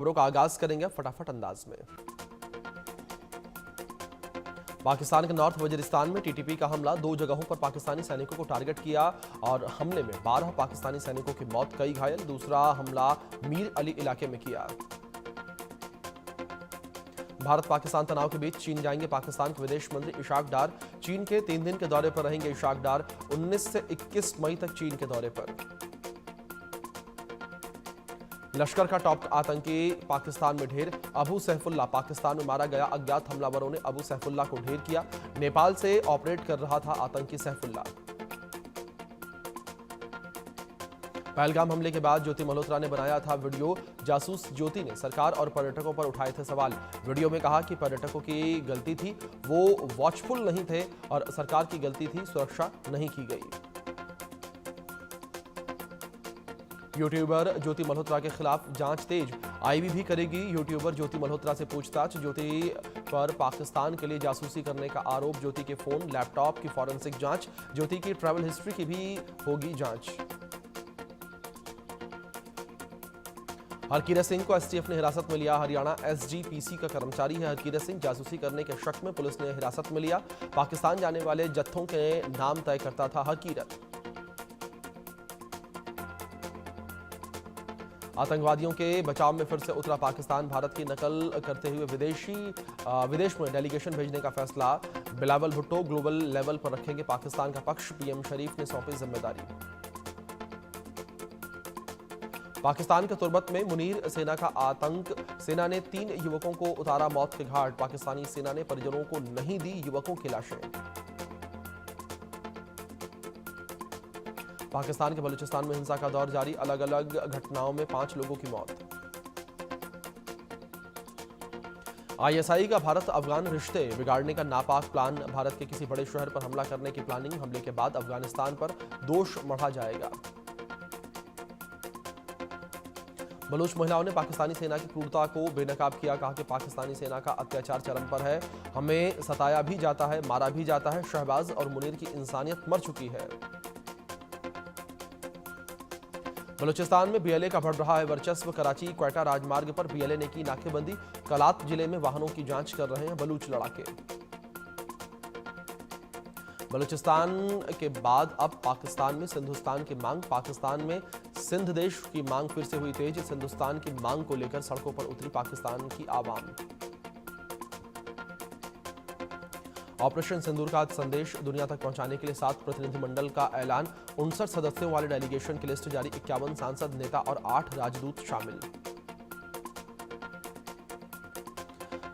खबरों का आगाज करेंगे फटाफट अंदाज में। पाकिस्तान के नॉर्थ वजीरिस्तान में टीटीपी का हमला, 2 जगहों पर पाकिस्तानी सैनिकों को टारगेट किया और हमले में 12 पाकिस्तानी सैनिकों की मौत, कई घायल। दूसरा हमला मीर अली इलाके में किया। भारत पाकिस्तान तनाव के बीच चीन जाएंगे पाकिस्तान के विदेश मंत्री इशाक डार। चीन के 3 दिन के दौरे पर रहेंगे इशाक डार। 19 से 21 मई तक चीन के दौरे पर। लश्कर का टॉप आतंकी पाकिस्तान में ढेर, अबू सैफुल्लाह पाकिस्तान में मारा गया। अज्ञात हमलावरों ने अबू सैफुल्लाह को ढेर किया। नेपाल से ऑपरेट कर रहा था आतंकी सैफुल्लाह। पहलगाम हमले के बाद ज्योति मल्होत्रा ने बनाया था वीडियो। जासूस ज्योति ने सरकार और पर्यटकों पर उठाए थे सवाल। वीडियो में कहा कि पर्यटकों की गलती थी, वो वॉचफुल नहीं थे, और सरकार की गलती थी, सुरक्षा नहीं की गई। यूट्यूबर ज्योति मल्होत्रा के खिलाफ जांच तेज, आईबी भी करेगी यूट्यूबर ज्योति मल्होत्रा से पूछताछ। ज्योति पर पाकिस्तान के लिए जासूसी करने का आरोप, ज्योति के फोन लैपटॉप की फॉरेंसिक जांच, ज्योति की ट्रैवल हिस्ट्री की भी होगी जांच। हरकीरत सिंह को एसटीएफ ने हिरासत में लिया। हरियाणा एसजीपीसी का कर्मचारी है हरकीरत सिंह। जासूसी करने के शक में पुलिस ने हिरासत में लिया। पाकिस्तान जाने वाले जत्थों के नाम तय करता था हरकीरत। आतंकवादियों के बचाव में फिर से उतरा पाकिस्तान, भारत की नकल करते हुए विदेश में डेलीगेशन भेजने का फैसला। बिलावल भुट्टो ग्लोबल लेवल पर रखेंगे पाकिस्तान का पक्ष, पीएम शरीफ ने सौंपी जिम्मेदारी। पाकिस्तान के तुर्बत में मुनीर सेना का आतंक, सेना ने 3 युवकों को उतारा मौत के घाट। पाकिस्तानी सेना ने परिजनों को नहीं दी युवकों की लाशें। पाकिस्तान के बलूचिस्तान में हिंसा का दौर जारी, अलग अलग घटनाओं में 5 लोगों की मौत। आईएसआई का भारत अफगान रिश्ते बिगाड़ने का नापाक प्लान, भारत के किसी बड़े शहर पर हमला करने की प्लानिंग। हमले के बाद अफगानिस्तान पर दोष मढ़ा जाएगा। बलूच महिलाओं ने पाकिस्तानी सेना की क्रूरता को बेनकाब किया। कहा कि पाकिस्तानी सेना का अत्याचार चरम पर है, हमें सताया भी जाता है, मारा भी जाता है। शहबाज और मुनीर की इंसानियत मर चुकी है। बलूचिस्तान में बीएलए का बढ़ रहा है वर्चस्व, कराची क्वेटा राजमार्ग पर बीएलए ने की नाकेबंदी। कलात जिले में वाहनों की जांच कर रहे हैं बलूच लड़ाके। बलूचिस्तान के बाद अब पाकिस्तान में सिंधुस्तान की मांग, पाकिस्तान में सिंध देश की मांग फिर से हुई तेज। सिंधुस्तान की मांग को लेकर सड़कों पर उतरी पाकिस्तान की आवाम। ऑपरेशन सिंदूर का संदेश दुनिया तक पहुंचाने के लिए 7 प्रतिनिधिमंडल का ऐलान। 59 सदस्यों वाले डेलीगेशन की लिस्ट जारी, 51 सांसद, नेता और 8 राजदूत शामिल।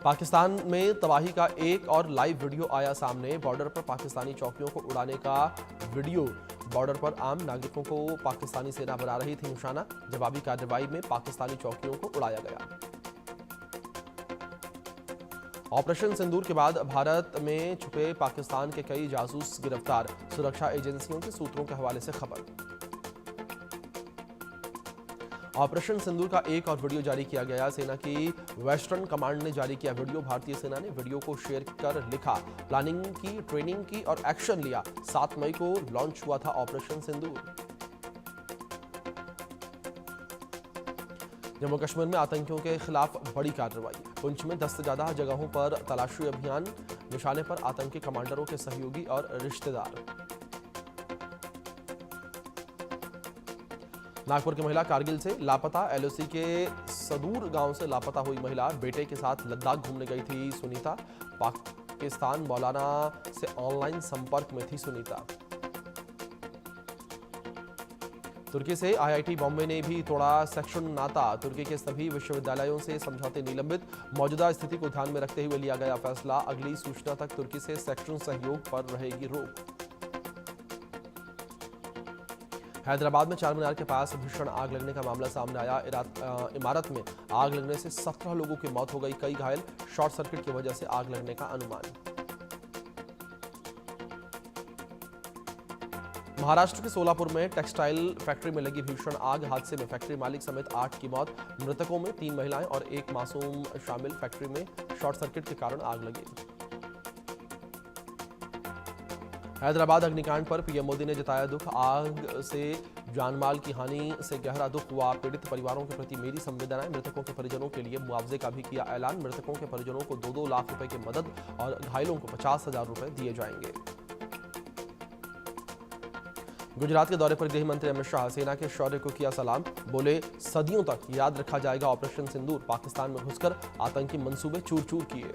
पाकिस्तान में तबाही का एक और लाइव वीडियो आया सामने। बॉर्डर पर पाकिस्तानी चौकियों को उड़ाने का वीडियो। बॉर्डर पर आम नागरिकों को पाकिस्तानी सेना बना रही थी निशाना। जवाबी कार्रवाई में पाकिस्तानी चौकियों को उड़ाया गया। ऑपरेशन सिंदूर के बाद भारत में छुपे पाकिस्तान के कई जासूस गिरफ्तार, सुरक्षा एजेंसियों के सूत्रों के हवाले से खबर। ऑपरेशन सिंदूर का एक और वीडियो जारी किया गया। सेना की वेस्टर्न कमांड ने जारी किया वीडियो। भारतीय सेना ने वीडियो को शेयर कर लिखा, प्लानिंग की, ट्रेनिंग की और एक्शन लिया। 7 मई को लॉन्च हुआ था ऑपरेशन सिंदूर। जम्मू कश्मीर में आतंकियों के खिलाफ बड़ी कार्रवाई, पुंछ में 10 से ज्यादा जगहों पर तलाशी अभियान। निशाने पर आतंकी कमांडरों के सहयोगी और रिश्तेदार। नागपुर की महिला कारगिल से लापता, एलओसी के सदूर गांव से लापता हुई महिला। बेटे के साथ लद्दाख घूमने गई थी सुनीता। पाकिस्तान मौलाना से ऑनलाइन संपर्क में थी सुनीता। तुर्की से आईआईटी बॉम्बे ने भी तोड़ा सेक्शन नाता। तुर्की के सभी विश्वविद्यालयों से समझौते निलंबित। मौजूदा स्थिति को ध्यान में रखते हुए लिया गया फैसला। अगली सूचना तक तुर्की से सेक्शन सहयोग पर रहेगी रोक। हैदराबाद में चार मीनार के पास भीषण आग लगने का मामला सामने आया। इमारत में आग लगने से 17 लोगों की मौत हो गई, कई घायल। शॉर्ट सर्किट की वजह से आग लगने का अनुमान। महाराष्ट्र के सोलापुर में टेक्सटाइल फैक्ट्री में लगी भीषण आग। हादसे में फैक्ट्री मालिक समेत 8 की मौत। मृतकों में 3 महिलाएं और 1 मासूम शामिल। फैक्ट्री में शॉर्ट सर्किट के कारण आग लगी। हैदराबाद अग्निकांड पर पीएम मोदी ने जताया दुख। आग से जानमाल की हानि से गहरा दुख हुआ। पीड़ित परिवारों के प्रति मेरी संवेदनाएं। मृतकों के परिजनों के लिए मुआवजे का भी किया ऐलान। मृतकों के परिजनों को 2-2 लाख रुपए की मदद और घायलों को 50,000 रुपए दिए जाएंगे। गुजरात के दौरे पर गृह मंत्री अमित शाह सेना के शौर्य को किया सलाम। बोले, सदियों तक याद रखा जाएगा ऑपरेशन सिंदूर। पाकिस्तान में घुसकर आतंकी मंसूबे चूर चूर किए।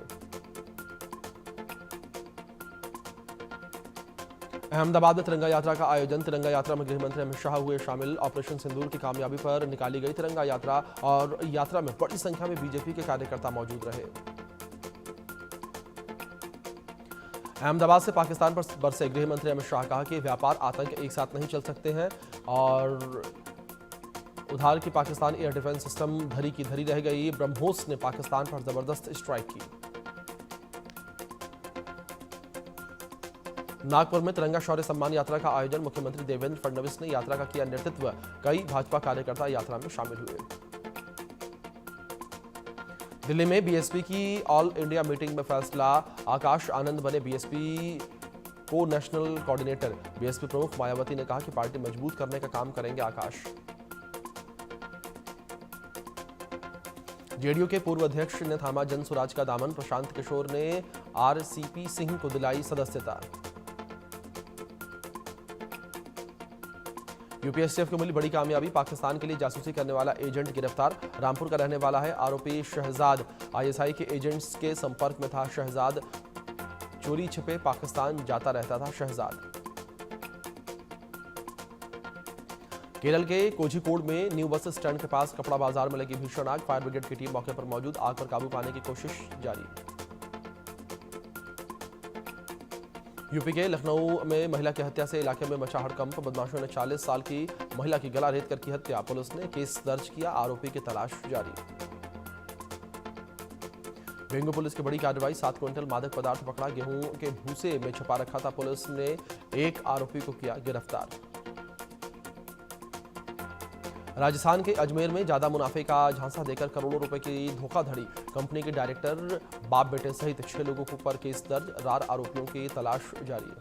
अहमदाबाद में तिरंगा यात्रा का आयोजन। तिरंगा यात्रा में गृह मंत्री अमित शाह हुए शामिल। ऑपरेशन सिंदूर की कामयाबी पर निकाली गई तिरंगा यात्रा और यात्रा में बड़ी संख्या में बीजेपी के कार्यकर्ता मौजूद रहे। अहमदाबाद से पाकिस्तान पर बरसे गृह मंत्री अमित शाह। कहा कि व्यापार आतंक एक साथ नहीं चल सकते हैं और उधार की पाकिस्तान एयर डिफेंस सिस्टम धरी की धरी रह गई। ब्रह्मोस ने पाकिस्तान पर जबरदस्त स्ट्राइक की। नागपुर में तिरंगा शौर्य सम्मान यात्रा का आयोजन। मुख्यमंत्री देवेंद्र फडणवीस ने यात्रा का किया नेतृत्व। कई भाजपा कार्यकर्ता यात्रा में शामिल हुए। दिल्ली में बीएसपी की ऑल इंडिया मीटिंग में फैसला। आकाश आनंद बने बीएसपी को नेशनल कोऑर्डिनेटर। बीएसपी प्रमुख मायावती ने कहा कि पार्टी मजबूत करने का काम करेंगे आकाश। जेडीयू के पूर्व अध्यक्ष ने थामा जन स्वराज का दामन। प्रशांत किशोर ने आरसीपी सिंह को दिलाई सदस्यता। यूपीएससीएफ को मिली बड़ी कामयाबी। पाकिस्तान के लिए जासूसी करने वाला एजेंट गिरफ्तार। रामपुर का रहने वाला है आरोपी शहजाद। आईएसआई के एजेंट्स के संपर्क में था शहजाद। चोरी छिपे पाकिस्तान जाता रहता था शहजाद। केरल के कोझिकोड में न्यू बस स्टैंड के पास कपड़ा बाजार में लगी भीषण आग। फायर ब्रिगेड की टीम मौके पर मौजूद। आग पर काबू पाने की कोशिश जारी। यूपी के लखनऊ में महिला की हत्या से इलाके में मचा हड़कंप। बदमाशों ने 40 साल की महिला की गला रेत कर की हत्या। पुलिस ने केस दर्ज किया। आरोपी की तलाश जारी। बेंगू पुलिस की बड़ी कार्रवाई। 7 क्विंटल मादक पदार्थ पकड़ा। गेहूं के भूसे में छुपा रखा था। पुलिस ने एक आरोपी को किया गिरफ्तार। राजस्थान के अजमेर में ज्यादा मुनाफे का झांसा देकर करोड़ों रुपए की धोखाधड़ी। कंपनी के डायरेक्टर बाप बेटे सहित 6 लोगों के ऊपर केस दर्ज। रार आरोपियों की तलाश जारी।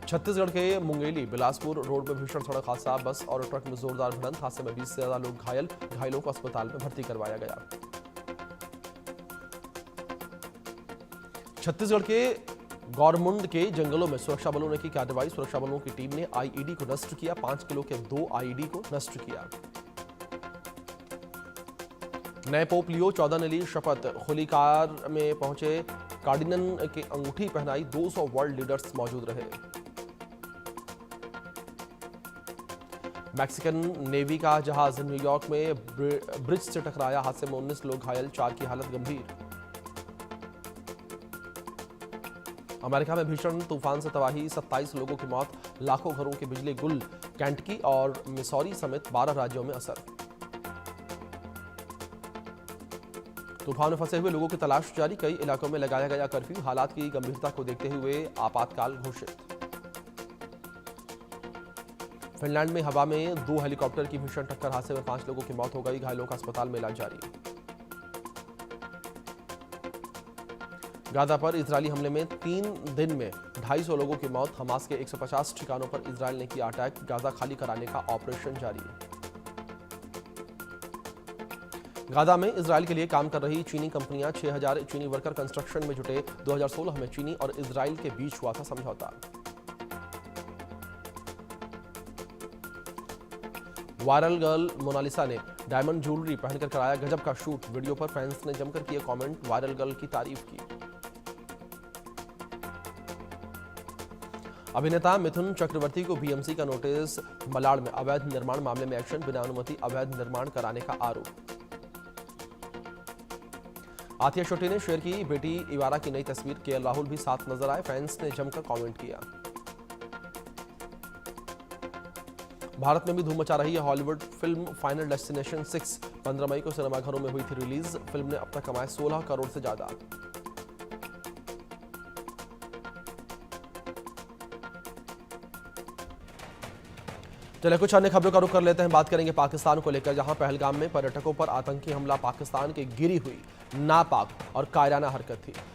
छत्तीसगढ़ के मुंगेली बिलासपुर रोड में भीषण सड़क हादसा। बस और ट्रक में जोरदार भिड़ंत। हादसे में 20 से ज्यादा लोग घायल। घायलों को अस्पताल में भर्ती करवाया गया। छत्तीसगढ़ के गौरमुंड के जंगलों में सुरक्षा बलों ने की कार्रवाई। सुरक्षा बलों की टीम ने आईईडी को नष्ट किया। 5 किलो के 2 आईईडी को नष्ट किया। नए पोप लियो 14 ने ली शपथ। खुली कार में पहुंचे कार्डिनल की अंगूठी पहनाई। 200 वर्ल्ड लीडर्स मौजूद रहे। मैक्सिकन नेवी का जहाज न्यूयॉर्क में ब्रिज से टकराया। हादसे में 19 लोग घायल। 4 की हालत गंभीर। अमेरिका में भीषण तूफान से तबाही। 27 लोगों की मौत। लाखों घरों की बिजली गुल। केंटकी और मिसौरी समेत 12 राज्यों में असर। तूफान में फंसे हुए लोगों की तलाश जारी। कई इलाकों में लगाया गया कर्फ्यू। हालात की गंभीरता को देखते हुए आपातकाल घोषित। फिनलैंड में हवा में 2 हेलीकॉप्टर की भीषण टक्कर। हादसे में 5 लोगों की मौत हो गई। घायलों का अस्पताल में इलाज जारी। गाजा पर इजरायली हमले में 3 दिन में 250 लोगों की मौत। हमास के 150 ठिकानों पर इजरायल ने किया अटैक। गाजा खाली कराने का ऑपरेशन जारी। गाजा में इजरायल के लिए काम कर रही चीनी कंपनियां। 6000 चीनी वर्कर कंस्ट्रक्शन में जुटे। 2016 में चीनी और इजरायल के बीच हुआ था समझौता। वायरल गर्ल मोनालिसा ने डायमंड ज्वेलरी पहनकर कराया गजब का शूट। वीडियो पर फैंस ने जमकर किए कमेंट। वायरल गर्ल की तारीफ की। अभिनेता मिथुन चक्रवर्ती को बीएमसी का नोटिस। मलाड में अवैध निर्माण मामले में एक्शन। बिना अनुमति अवैध निर्माण कराने का आरोप। आतिया शेट्टी ने शेयर की बेटी इवारा की नई तस्वीर। केएल राहुल भी साथ नजर आए। फैंस ने जमकर कमेंट किया। भारत में भी धूम मचा रही है हॉलीवुड फिल्म फाइनल डेस्टिनेशन 6। 15 मई को सिनेमाघरों में हुई थी रिलीज। फिल्म ने अब तक कमाए 16 करोड़ से ज्यादा। चलिए कुछ अन्य खबरों का रुख कर लेते हैं। बात करेंगे पाकिस्तान को लेकर, जहां पहलगाम में पर्यटकों पर आतंकी हमला पाकिस्तान की गिरी हुई नापाक और कायराना हरकत थी।